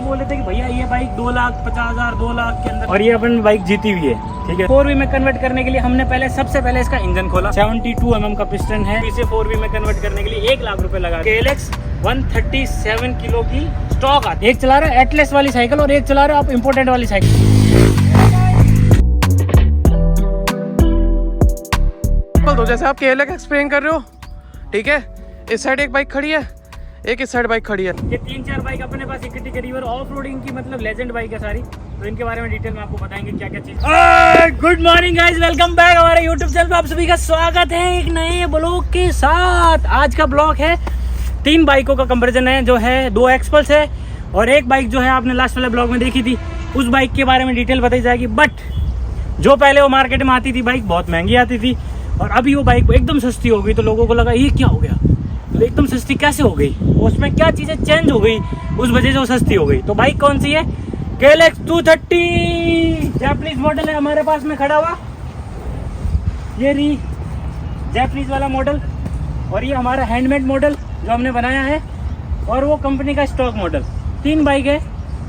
बोले थे कि भैया ये बाइक 2,50,000 2 लाख के अंदर, और ये अपन बाइक जीती हुई है। ठीक है, 4V में कन्वर्ट करने के लिए हमने सबसे पहले इसका इंजन खोला। 72 mm का पिस्टन है, इसे 4V में कन्वर्ट करने के लिए 1 लाख रुपए लगा। KLX 137 किलो की स्टॉक आती है। एक चला रहा है एटलस वाली साइकिल और एक चला रहा है आप इम्पोर्टेड वाली साइकिल। तो जैसे आप KLX एक्सप्लेन कर रहे हो, ठीक है, इस साइड एक बाइक खड़ी है, एक इस साइड बाइक खड़ी है। ये 3-4 बाइक अपने पास इकट्ठी करी और ऑफ रोडिंग की मतलब लेजेंड बाइक है सारी, तो इनके बारे में डिटेल में आपको बताएंगे क्या क्या चीज। Good morning guys, welcome back हमारे यूट्यूब चैनल पे। आप सभी का स्वागत है एक नए ब्लॉग के साथ। आज का ब्लॉग है 3 बाइकों का कंपैरिजन है, जो है 2 एक्सपल्स है और एक बाइक जो है आपने लास्ट वाले ब्लॉग में देखी थी, उस बाइक के बारे में डिटेल बताई जाएगी। बट जो पहले वो मार्केट में आती थी बाइक बहुत महंगी आती थी और अभी वो बाइक एकदम सस्ती हो गई, तो लोगों को लगा ये क्या हो गया, तो एकदम सस्ती कैसे हो गई, उसमें क्या चीजें चेंज हो गई उस वजह से वो सस्ती हो गई। तो बाइक कौन सी है? KLX 230 जापानीज मॉडल है हमारे पास में खड़ा हुआ, ये रही जापानीज वाला मॉडल, और ये हमारा हैंडमेड मॉडल जो हमने बनाया है, और वो कंपनी का स्टॉक मॉडल। 3 बाइक है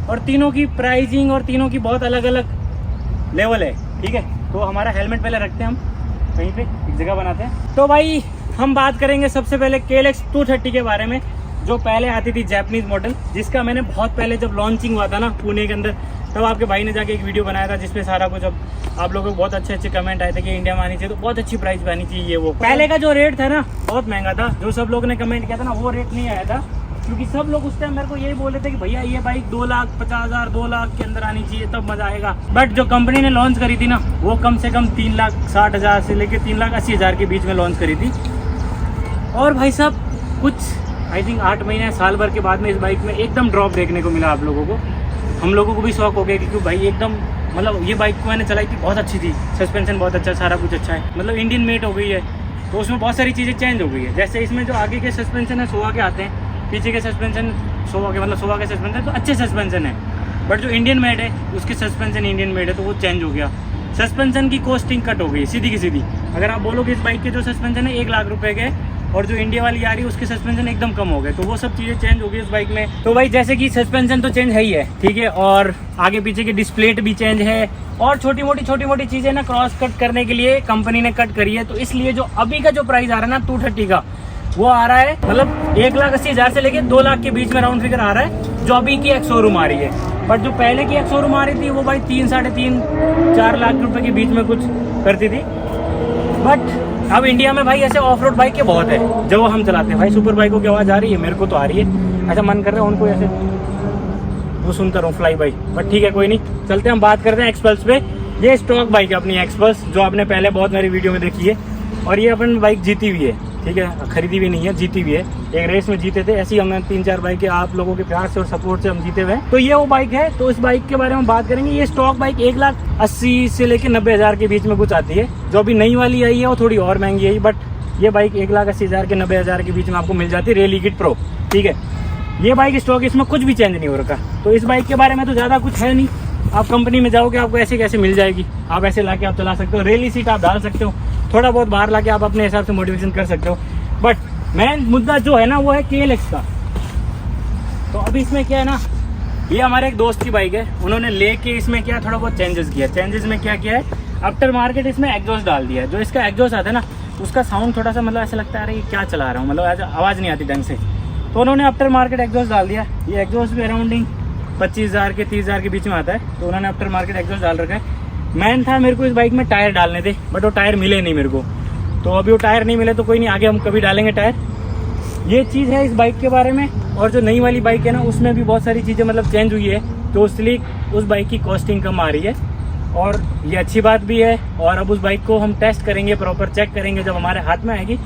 और तीनों की प्राइसिंग और तीनों की बहुत अलग अलग लेवल है। ठीक है, तो हमारा हेलमेट पहले रखते हैं, हम कहीं पे एक जगह बनाते हैं। तो भाई हम बात करेंगे सबसे पहले KLX 230 के बारे में, जो पहले आती थी जापानीज मॉडल, जिसका मैंने बहुत पहले जब लॉन्चिंग हुआ था ना पुणे के अंदर, तब आपके भाई ने जाके एक वीडियो बनाया था जिसमें सारा कुछ, अब आप लोगों को बहुत अच्छे कमेंट आए थे कि इंडिया में आनी चाहिए, तो बहुत अच्छी प्राइस पे आनी चाहिए। वो पहले का जो रेट था ना बहुत महंगा था, जो सब लोगों ने कमेंट किया था ना वो रेट नहीं आया था, क्योंकि सब लोग उस टाइम मेरे को यही बोले थे कि भैया ये बाइक 2,50,000 2 लाख के अंदर आनी चाहिए, तब मजा आएगा। बट जो कंपनी ने लॉन्च करी थी ना, वो कम से कम 3,60,000 से लेकर 3,80,000 के बीच में लॉन्च करी थी। और भाई साहब कुछ आई थिंक 8 महीने साल भर के बाद में इस बाइक में एकदम ड्रॉप देखने को मिला आप लोगों को। हम लोगों को भी शौक हो गया, क्योंकि भाई एकदम मतलब ये बाइक को मैंने चलाई थी, बहुत अच्छी थी, सस्पेंशन बहुत अच्छा, सारा कुछ अच्छा है, मतलब इंडियन मेड हो गई है, तो उसमें बहुत सारी चीज़ें चेंज हो गई है। जैसे इसमें जो आगे के सस्पेंशन है सोवा के आते हैं, पीछे के सस्पेंशन सोवा के, मतलब सोवा के सस्पेंशन तो अच्छे सस्पेंशन है, बट जो इंडियन मेड है उसके सस्पेंशन इंडियन मेड है, तो वो चेंज हो गया। सस्पेंशन की कॉस्टिंग कट हो गई सीधी की सीधी। अगर आप बोलोगे इस बाइक के जो सस्पेंशन है 1 लाख रुपए के, और जो इंडिया वाली आ रही है उसके सस्पेंशन एकदम कम हो गए, तो वो सब चीज़ें चेंज हो गई इस बाइक में। तो भाई जैसे कि सस्पेंशन तो चेंज है ही है, ठीक है, और आगे पीछे की डिस्प्ले भी चेंज है, और छोटी मोटी चीज़ें ना क्रॉस कट करने के लिए कंपनी ने कट करी है। तो इसलिए जो अभी का जो प्राइस आ रहा है ना 230 का, वो आ रहा है मतलब 1,80,000 से लेके 2 लाख के बीच में राउंड फिगर आ रहा है, जो अभी की एक शोरूम आ रही है। बट जो पहले की एक शोरूम आ रही थी वो भाई 3, 3.5, 4 लाख रुपए के बीच में कुछ करती थी। बट अब इंडिया में भाई ऐसे ऑफ रोड बाइक के बहुत है जो हम चलाते हैं। भाई सुपर बाइकों की आवाज़ आ रही है, मेरे को तो आ रही है, ऐसा मन कर रहा है उनको ऐसे वो सुनता रहूँ फ्लाई बाइक, बट ठीक है कोई नहीं, चलते हम बात करते हैं एक्सपल्स पे। ये स्टॉक बाइक है अपनी एक्सपल्स, जो आपने पहले बहुत मेरी वीडियो में देखी है, और ये अपन बाइक जीती हुई है, ठीक है, खरीदी भी नहीं है, जीती हुई है। एक रेस में जीते थे, ऐसी ही हमने 3-4 बाइकें आप लोगों के प्यार से और सपोर्ट से हम जीते हुए हैं। तो ये वो बाइक है, तो इस बाइक के बारे में बात करेंगे। ये स्टॉक बाइक 1,80,000 से लेकर 90,000 के बीच में कुछ आती है। जो अभी नई वाली आई है वो थोड़ी और महंगी है, बट ये बाइक 1,80,000 के 90,000 के बीच में आपको मिल जाती है, रेली किट प्रो। ठीक है, ये बाइक स्टॉक, इसमें कुछ भी चेंज नहीं हो रखा। तो इस बाइक के बारे में तो ज़्यादा कुछ है नहीं, आप कंपनी में जाओगे आपको ऐसे कैसे मिल जाएगी, आप ऐसे लाके आप चला सकते हो, रेली सीट आप डाल सकते हो, थोड़ा बहुत बाहर लाके आप अपने हिसाब से मॉडिफिकेशन कर सकते हो। बट मेन मुद्दा जो है ना वो है KLX का। तो अभी इसमें क्या है ना, ये हमारे एक दोस्त की बाइक है, उन्होंने लेके इसमें क्या थोड़ा बहुत चेंजेस किया। चेंजेस में क्या किया है, आफ्टर मार्केट इसमें एग्जॉस्ट डाल दिया है। जो इसका एग्जॉस्ट आता है ना, उसका साउंड थोड़ा सा मतलब ऐसा लगता है क्या चला रहा हूँ, मतलब ऐसा आवाज़ नहीं आती ढंग से, तो उन्होंने आफ्टर मार्केट एग्जॉस्ट डाल दिया। ये एग्जॉस्ट भी अराउंडिंग 25,000 के 30,000 के बीच में आता है, तो उन्होंने आफ्टर मार्केट एग्जॉस्ट डाल रखा है। मैन था मेरे को इस बाइक में टायर डालने थे, बट वो टायर मिले नहीं मेरे को, तो अभी वो टायर नहीं मिले तो कोई नहीं, आगे हम कभी डालेंगे टायर। ये चीज़ है इस बाइक के बारे में। और जो नई वाली बाइक है ना, उसमें भी बहुत सारी चीज़ें मतलब चेंज हुई है, तो इसलिए उस बाइक की कॉस्टिंग कम आ रही है, और ये अच्छी बात भी है। और अब उस बाइक को हम टेस्ट करेंगे, प्रॉपर चेक करेंगे, जब हमारे हाथ में आएगी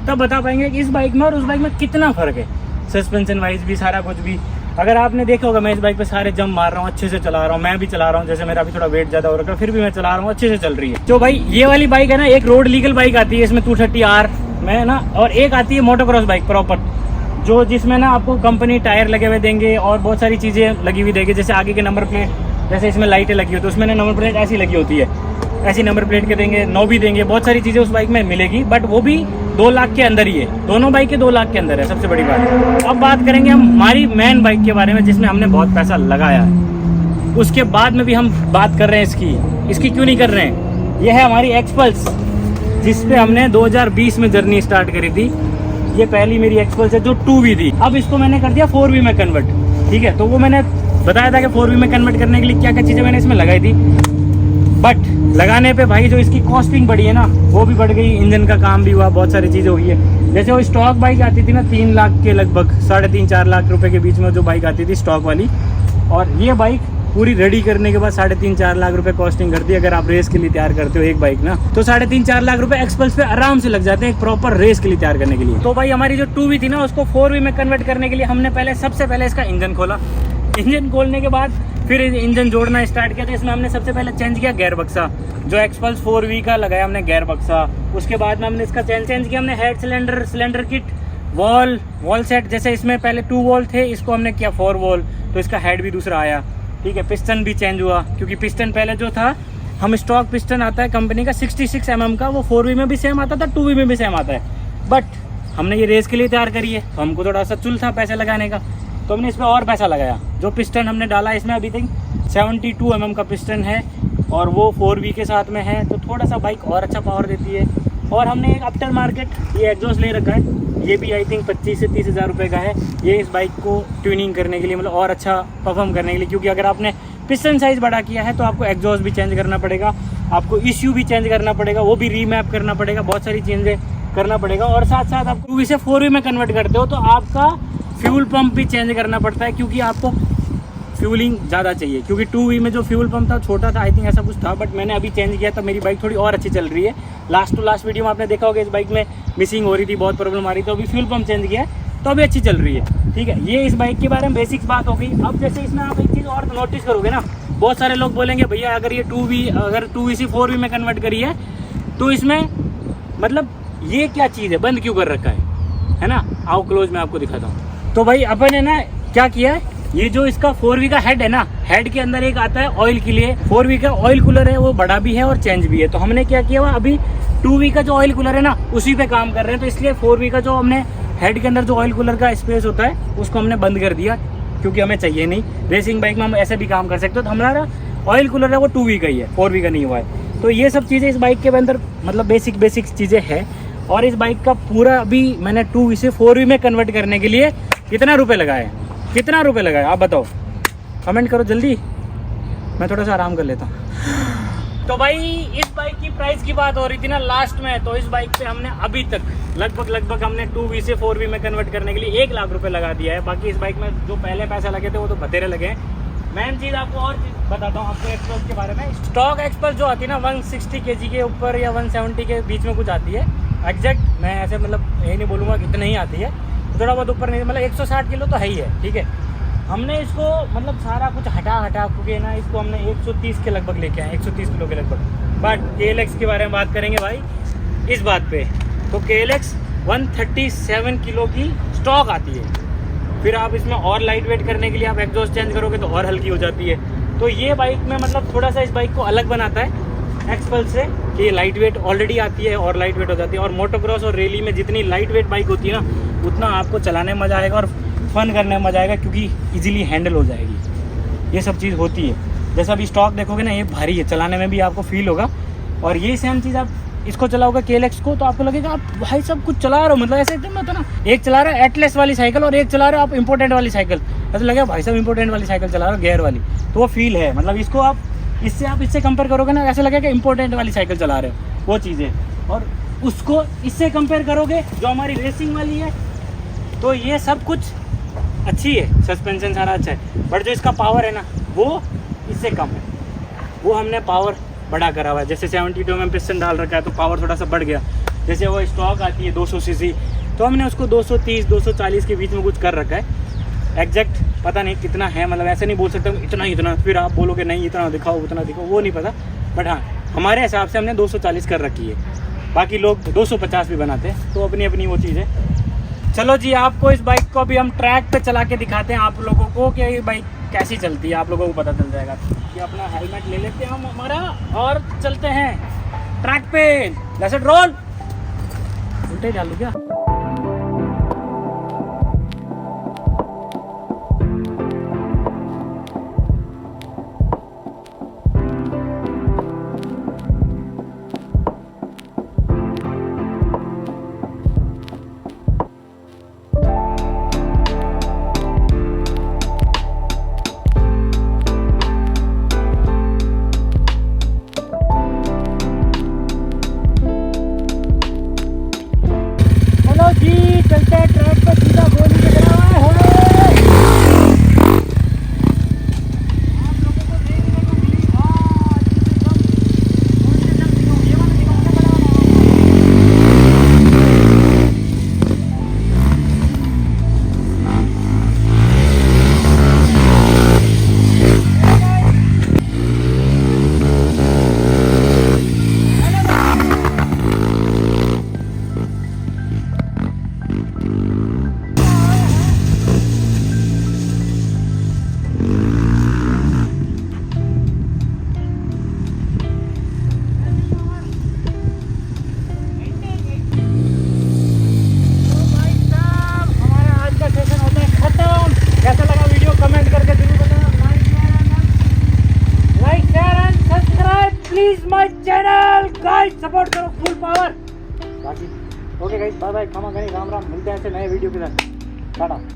तब बता पाएंगे कि इस बाइक में और उस बाइक में कितना फ़र्क है, सस्पेंशन वाइज भी, सारा कुछ भी। अगर आपने देखा होगा मैं इस बाइक पे सारे जंप मार रहा हूँ, अच्छे से चला रहा हूँ, मैं भी चला रहा हूँ, जैसे मेरा अभी थोड़ा वेट ज़्यादा हो रखा है, फिर भी मैं चला रहा हूँ, अच्छे से चल रही है। तो भाई ये वाली बाइक है ना, एक रोड लीगल बाइक आती है इसमें 230R में ना, और एक आती है मोटोक्रॉस बाइक प्रॉपर, जो जिसमें ना आपको कंपनी टायर लगे हुए देंगे और बहुत सारी चीज़ें लगी हुई देंगे, जैसे आगे के नंबर प्लेट, जैसे इसमें लाइटें लगी होती है, उसमें ना नंबर प्लेट ऐसी लगी होती है, ऐसी नंबर प्लेट के देंगे, 9 भी देंगे, बहुत सारी चीज़ें उस बाइक में मिलेगी, बट वो भी 2 लाख के अंदर ही है। दोनों बाइक के 2 लाख के अंदर है, सबसे बड़ी बात। अब बात करेंगे हम हमारी मेन बाइक के बारे में जिसमें हमने बहुत पैसा लगाया है। उसके बाद में भी हम बात कर रहे हैं इसकी क्यों नहीं कर रहे हैं। यह है हमारी एक्सपल्स, जिस पे हमने 2020 में जर्नी स्टार्ट करी थी। ये पहली मेरी एक्सपल्स है जो 2V थी। अब इसको मैंने कर दिया 4V में कन्वर्ट, ठीक है। तो वो मैंने बताया था कि 4V में कन्वर्ट करने के लिए क्या क्या चीज़ें मैंने इसमें लगाई थी, बट लगाने पे भाई जो इसकी कॉस्टिंग बढ़ी है ना, वो भी बढ़ गई, इंजन का काम भी हुआ, बहुत सारी चीज़ें हुई है। जैसे वो स्टॉक बाइक आती थी ना 3 लाख के लगभग, 3.5-4 लाख रुपए के बीच में जो बाइक आती थी स्टॉक वाली, और ये बाइक पूरी रेडी करने के बाद 3.5-4 लाख रुपए कॉस्टिंग करती है। अगर आप रेस के लिए तैयार करते हो एक बाइक ना, तो 3.5-4 लाख रुपए एक्सपल्स पे आराम से लग जाते हैं एक प्रॉपर रेस के लिए तैयार करने के लिए। तो भाई हमारी जो 2V थी ना, उसको 4V में कन्वर्ट करने के लिए हमने सबसे पहले इसका इंजन खोला। इंजन खोलने के बाद फिर इंजन जोड़ना स्टार्ट किया। तो इसमें हमने सबसे पहले चेंज किया गेयर बक्सा, जो एक्सपल्स 4V का लगाया हमने गेयर बक्सा। उसके बाद में हमने इसका चेंज किया हमने head cylinder kit, wall set. जैसे इसमें पहले 2 वॉल थे, इसको हमने किया 4 वॉल, तो इसका हेड भी दूसरा आया, ठीक है। पिस्टन भी चेंज हुआ, क्योंकि पिस्टन पहले जो था हम स्टॉक पिस्टन आता है कंपनी का 66 mm का, वो 4V में भी सेम आता था, 2V में भी सेम आता है। बट हमने ये रेस के लिए तैयार करी है, तो हमको थोड़ा सा चुल था पैसे लगाने का, तो हमने इसमें और पैसा लगाया। जो पिस्टन हमने डाला इसमें अभी तक 72 mm का पिस्टन है, और वो 4V के साथ में है, तो थोड़ा सा बाइक और अच्छा पावर देती है। और हमने एक आफ्टर मार्केट ये एग्जॉस्ट ले रखा है, ये भी आई थिंक 25 से 30 हज़ार रुपये का है। ये इस बाइक को ट्यूनिंग करने के लिए, मतलब और अच्छा परफॉर्म करने के लिए, क्योंकि अगर आपने पिस्टन साइज़ बड़ा किया है तो आपको एग्जॉस्ट भी चेंज करना पड़ेगा, आपको इश्यू भी चेंज करना पड़ेगा, वो भी रीमैप करना पड़ेगा, बहुत सारी चेंजें करना पड़ेगा। और साथ साथ आप 2V से 4V में कन्वर्ट करते हो तो आपका फ्यूल पंप भी चेंज करना पड़ता है, क्योंकि आपको फ्यूलिंग ज़्यादा चाहिए। क्योंकि 2V में जो फ्यूल पंप था छोटा था, आई थिंक ऐसा कुछ था, बट मैंने अभी चेंज किया तो मेरी बाइक थोड़ी और अच्छी चल रही है। लास्ट टू लास्ट वीडियो में आपने देखा होगा इस बाइक में मिसिंग हो रही थी, बहुत प्रॉब्लम आ रही थी, तो अभी फ्यूल पंप चेंज किया है तो अभी अच्छी चल रही है, ठीक है। ये इस बाइक के बारे में बेसिक्स बात हो गई। अब जैसे इसमें आप एक चीज़ और नोटिस करोगे ना, बहुत सारे लोग बोलेंगे भैया अगर ये 2V से 4V में कन्वर्ट करी है तो इसमें मतलब ये क्या चीज़ है, बंद क्यों कर रखा है ना। आओ क्लोज में आपको दिखाता हूँ। तो भाई अपन ने ना क्या किया है, ये जो इसका 4V का हेड है ना, हेड के अंदर एक आता है ऑयल के लिए, 4V का ऑयल कूलर है, वो बड़ा भी है और चेंज भी है। तो हमने क्या किया हुआ, अभी 2V का जो ऑयल कूलर है ना उसी पे काम कर रहे हैं, तो इसलिए 4V का जो हमने हेड के अंदर जो ऑयल कूलर का स्पेस होता है उसको हमने बंद कर दिया, क्योंकि हमें चाहिए नहीं। रेसिंग बाइक में हम ऐसे भी काम कर सकते हो, तो हमारा ऑयल कूलर है वो 2V का ही है, 4V का नहीं हुआ है। तो ये सब चीज़ें इस बाइक के अंदर मतलब बेसिक चीज़ें हैं। और इस बाइक का पूरा अभी मैंने 2V से 4V में कन्वर्ट करने के लिए कितना रुपये लगाए आप बताओ, कमेंट करो जल्दी, मैं थोड़ा सा आराम कर लेता हूँ। तो भाई इस बाइक की प्राइस की बात हो रही थी ना लास्ट में, तो इस बाइक पे हमने अभी तक लगभग हमने 2V से 4V में कन्वर्ट करने के लिए 1 लाख रुपए लगा दिया है। बाकी इस बाइक में जो पहले पैसे लगे थे वो तो बतेरे लगे हैं। मेन चीज़ आपको और चीज़ बताता हूँ आपको एक्सपल्स के बारे में। स्टॉक एक्सपल्स जो आती है ना 160 kg के ऊपर या 170 के बीच में कुछ आती है, एग्जैक्ट मैं ऐसे मतलब यही नहीं बोलूँगा कितना ही आती है, थोड़ा बहुत ऊपर नहीं, मतलब 160 किलो तो है ही है, ठीक है। हमने इसको मतलब सारा कुछ हटा के ना इसको हमने 130 के लगभग लेके आए, 130 किलो के लगभग। बट KLX के बारे में बात करेंगे भाई इस बात पे, तो KLX 137 किलो की स्टॉक आती है। फिर आप इसमें और लाइट वेट करने के लिए आप एग्जॉस्ट चेंज करोगे तो और हल्की हो जाती है। तो ये बाइक में मतलब थोड़ा सा इस बाइक को अलग बनाता है एक्सपल्स से कि ये लाइट वेट ऑलरेडी आती है और लाइट वेट हो जाती है। और मोटोक्रॉस और रैली में जितनी लाइट वेट बाइक होती है ना, उतना आपको चलाने में मज़ा आएगा और फन करने में मज़ा आएगा, क्योंकि इजीली हैंडल हो जाएगी। ये सब चीज़ होती है। जैसा अभी स्टॉक देखोगे ना, ये भारी है, चलाने में भी आपको फील होगा। और ये सेम चीज़ आप इसको चलाओगे KLX को, तो आपको लगेगा आप भाई सब कुछ चला रहे हो, मतलब ऐसे एकदम होता ना, एक चला रहे हो एटलेस वाली साइकिल और एक चला रहे हो आप इम्पोर्टेंट वाली साइकिल, ऐसा लगेगा भाई सब इम्पोर्टेंट वाली साइकिल चला रहे हो गेयर वाली। तो वो फील है, मतलब इसको आप इससे कंपेयर करोगे ना, ऐसा लगेगा इम्पोर्टेंट वाली साइकिल चला रहे हो, वो चीज़ें। और उसको इससे कंपेयर करोगे जो हमारी रेसिंग वाली है, तो ये सब कुछ अच्छी है, सस्पेंशन सारा अच्छा है, बट जो इसका पावर है ना वो इससे कम है। वो हमने पावर बड़ा करा हुआ है, जैसे 72 में पिस्टन डाल रखा है तो पावर थोड़ा सा बढ़ गया। जैसे वो स्टॉक आती है 200 cc, तो हमने उसको 230-240 के बीच में कुछ कर रखा है। एग्जैक्ट पता नहीं कितना है, मतलब ऐसे नहीं बोल सकता इतना, फिर आप बोलोगे नहीं इतना दिखाओ उतना दिखाओ, वो नहीं पता। बट हाँ, हमारे हिसाब से हमने 240 कर रखी है, बाकी लोग 250 भी बनाते हैं, तो अपनी अपनी वो चीज़ है। चलो जी, आपको इस बाइक को अभी हम ट्रैक पे चला के दिखाते हैं आप लोगों को कि ये बाइक कैसी चलती है आप लोगों को पता चल जाएगा। कि अपना हेलमेट ले लेते हैं हम हमारा और चलते हैं ट्रैक पे। Let's roll. उल्टे डालू क्या? जी चलते हैं ट्रैक पर सीधा गोली की तरह। आप लोगों को देखने को मिली माय चैनल गाइस, सपोर्ट करो फुल पावर। बाकी ओके गाइस, बाय बाय, खामा खानी, राम राम, मिलते हैं ऐसे नए वीडियो के साथ। टाटा।